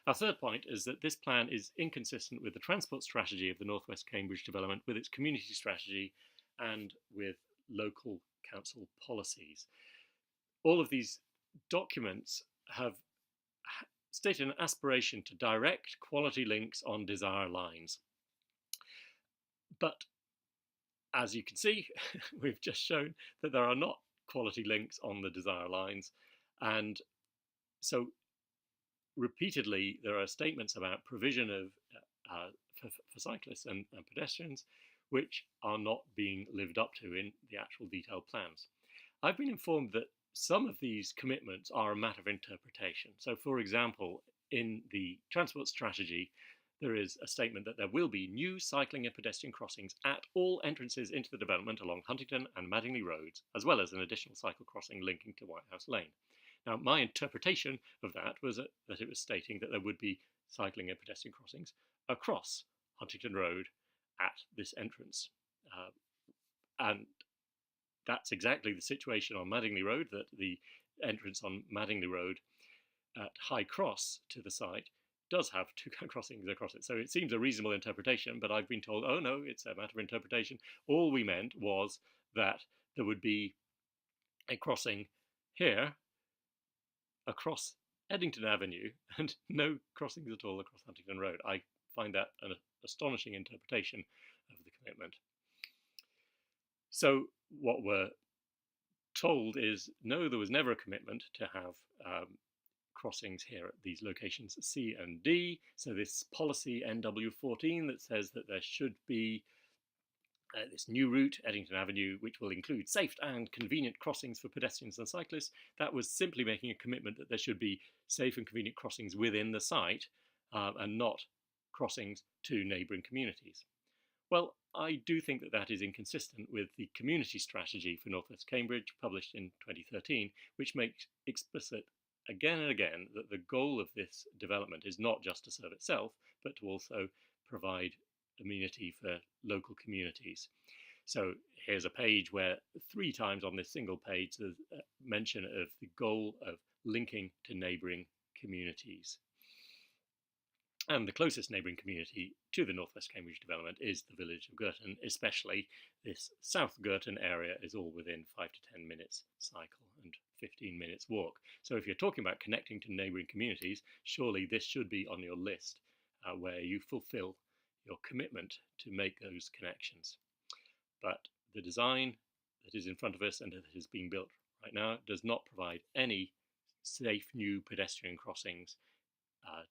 Our third point is that this plan is inconsistent with the transport strategy of the North West Cambridge development, with its community strategy and with local council policies. All of these documents have stated an aspiration to direct quality links on desire lines. But as you can see, we've just shown that there are not quality links on the desire lines. And so repeatedly, there are statements about provision of for cyclists and pedestrians, which are not being lived up to in the actual detailed plans. I've been informed that some of these commitments are a matter of interpretation. So, for example, in the transport strategy, there is a statement that there will be new cycling and pedestrian crossings at all entrances into the development along Huntingdon and Madingley roads, as well as an additional cycle crossing linking to White House Lane. Now, my interpretation of that was that it was stating that there would be cycling and pedestrian crossings across Huntingdon Road at this entrance. And that's exactly the situation on Madingley Road, that the entrance on Madingley Road at High Cross to the site does have two crossings across it. So it seems a reasonable interpretation, but I've been told, oh no, it's a matter of interpretation. All we meant was that there would be a crossing here across Eddington Avenue and no crossings at all across Huntingdon Road. I find that an astonishing interpretation of the commitment. So what we're told is, no, there was never a commitment to have crossings here at these locations C and D. So this policy NW14 that says that there should be this new route, Eddington Avenue, which will include safe and convenient crossings for pedestrians and cyclists, that was simply making a commitment that there should be safe and convenient crossings within the site and not crossings to neighbouring communities. Well, I do think that that is inconsistent with the community strategy for North West Cambridge, published in 2013, which makes explicit again and again that the goal of this development is not just to serve itself, but to also provide amenity for local communities. So here's a page where 3 times on this single page there's a mention of the goal of linking to neighbouring communities. And the closest neighbouring community to the North West Cambridge development is the village of Girton, especially this South Girton area is all within 5 to 10 minutes cycle and 15 minutes walk. So if you're talking about connecting to neighbouring communities, surely this should be on your list where you fulfil your commitment to make those connections. But the design that is in front of us and that is being built right now does not provide any safe new pedestrian crossings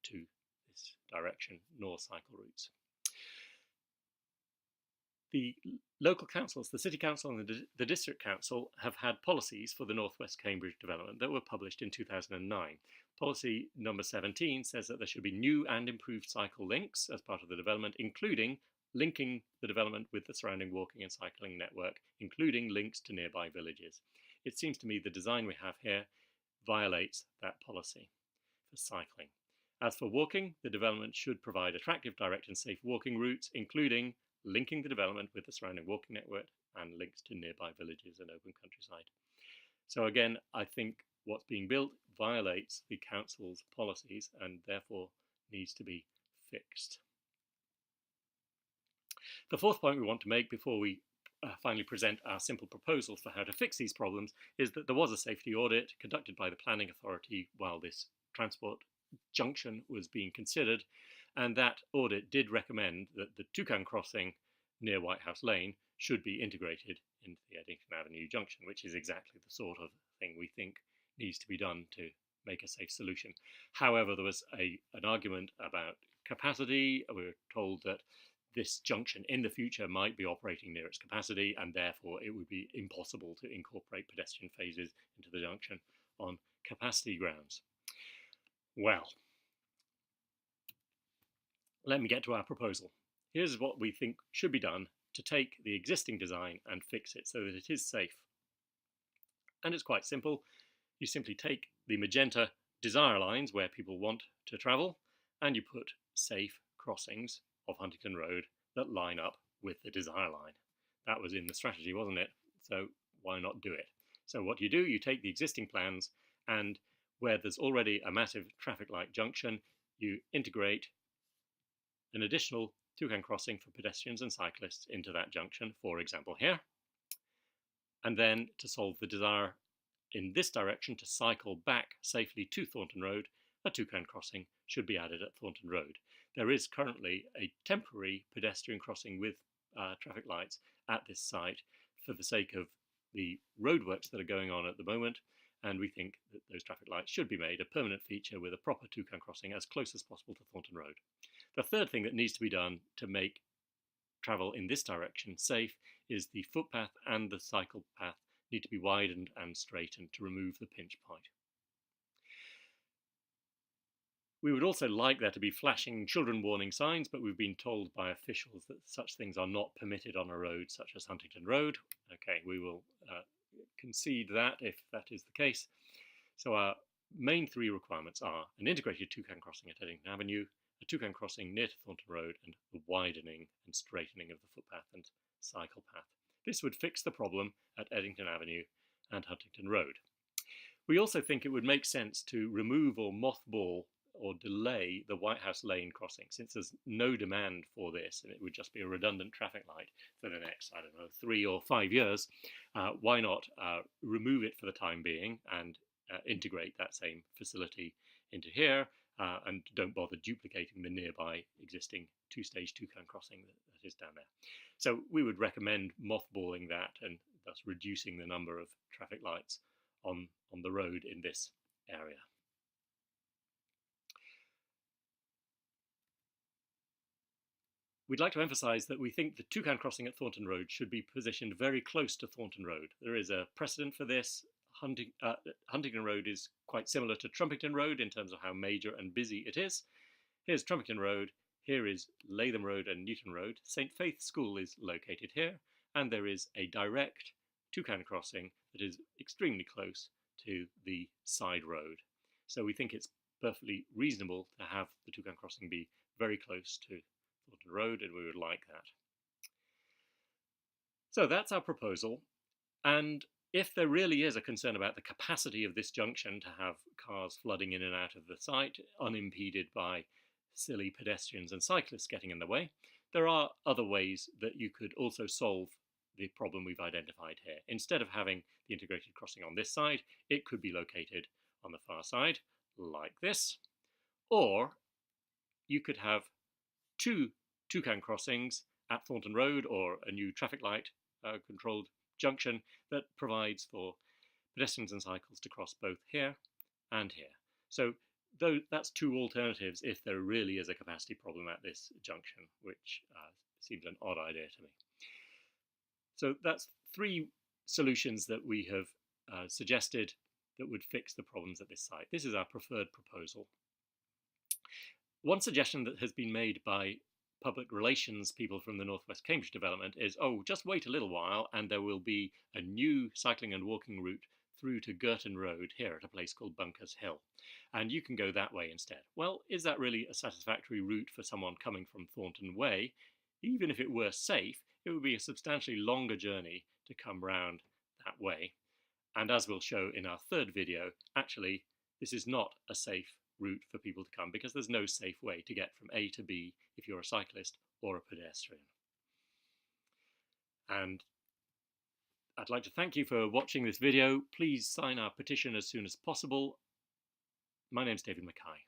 to this direction, nor cycle routes. The local councils, the City Council and the District Council, have had policies for the North West Cambridge development that were published in 2009. Policy number 17 says that there should be new and improved cycle links as part of the development, including linking the development with the surrounding walking and cycling network, including links to nearby villages. It seems to me the design we have here violates that policy for cycling. As for walking, the development should provide attractive, direct and safe walking routes, including linking the development with the surrounding walking network and links to nearby villages and open countryside. So again, I think what's being built violates the council's policies and therefore needs to be fixed. The fourth point we want to make before we finally present our simple proposals for how to fix these problems is that there was a safety audit conducted by the planning authority while this transport junction was being considered, and that audit did recommend that the Toucan crossing near White House Lane should be integrated into the Eddington Avenue junction, which is exactly the sort of thing we think needs to be done to make a safe solution. However, there was an argument about capacity. We were told that this junction in the future might be operating near its capacity, and therefore it would be impossible to incorporate pedestrian phases into the junction on capacity grounds. Well, let me get to our proposal. Here's what we think should be done to take the existing design and fix it so that it is safe. And it's quite simple. You simply take the magenta desire lines where people want to travel, and you put safe crossings of Huntingdon Road that line up with the desire line. That was in the strategy, wasn't it? So why not do it? So what you do, you take the existing plans, and where there's already a massive traffic light junction, you integrate an additional toucan crossing for pedestrians and cyclists into that junction, for example here. And then to solve the desire in this direction to cycle back safely to Thornton Road, a toucan crossing should be added at Thornton Road. There is currently a temporary pedestrian crossing with traffic lights at this site for the sake of the roadworks that are going on at the moment, and we think that those traffic lights should be made a permanent feature with a proper toucan crossing as close as possible to Thornton Road. The third thing that needs to be done to make travel in this direction safe is the footpath and the cycle path need to be widened and straightened to remove the pinch point. We would also like there to be flashing children warning signs, but we've been told by officials that such things are not permitted on a road such as Huntingdon Road. Okay, we will concede that if that is the case. So our main three requirements are an integrated toucan crossing at Eddington Avenue, a toucan crossing near to Thornton Road, and the widening and straightening of the footpath and cycle path. This would fix the problem at Eddington Avenue and Huntingdon Road. We also think it would make sense to remove or mothball or delay the White House Lane crossing, since there's no demand for this and it would just be a redundant traffic light for the next, 3 or 5 years. Why not remove it for the time being and integrate that same facility into here, and don't bother duplicating the nearby existing two-stage toucan crossing that is down there. So we would recommend mothballing that and thus reducing the number of traffic lights on the road in this area. We'd like to emphasise that we think the toucan crossing at Thornton Road should be positioned very close to Thornton Road. There is a precedent for this. Huntingdon Road is quite similar to Trumpington Road in terms of how major and busy it is. Here's Trumpington Road, here is Latham Road and Newton Road. St Faith School is located here, and there is a direct toucan crossing that is extremely close to the side road. So we think it's perfectly reasonable to have the toucan crossing be very close to Thornton Road, and we would like that. So that's our proposal, and if there really is a concern about the capacity of this junction to have cars flooding in and out of the site, unimpeded by silly pedestrians and cyclists getting in the way, there are other ways that you could also solve the problem we've identified here. Instead of having the integrated crossing on this side, it could be located on the far side, like this, or you could have two toucan crossings at Thornton Road, or a new traffic light controlled junction that provides for pedestrians and cycles to cross both here and here. So that's two alternatives if there really is a capacity problem at this junction, which seems an odd idea to me. So that's three solutions that we have suggested that would fix the problems at this site. This is our preferred proposal. One suggestion that has been made by public relations people from the Northwest Cambridge development is, oh, just wait a little while and there will be a new cycling and walking route through to Girton Road here at a place called Bunkers Hill, and you can go that way instead. Well, is that really a satisfactory route for someone coming from Thornton Way? Even if it were safe, it would be a substantially longer journey to come round that way. And as we'll show in our third video, actually, this is not a safe route for people to come because there's no safe way to get from A to B if you're a cyclist or a pedestrian. And I'd like to thank you for watching this video. Please sign our petition as soon as possible. My name's David Mackay.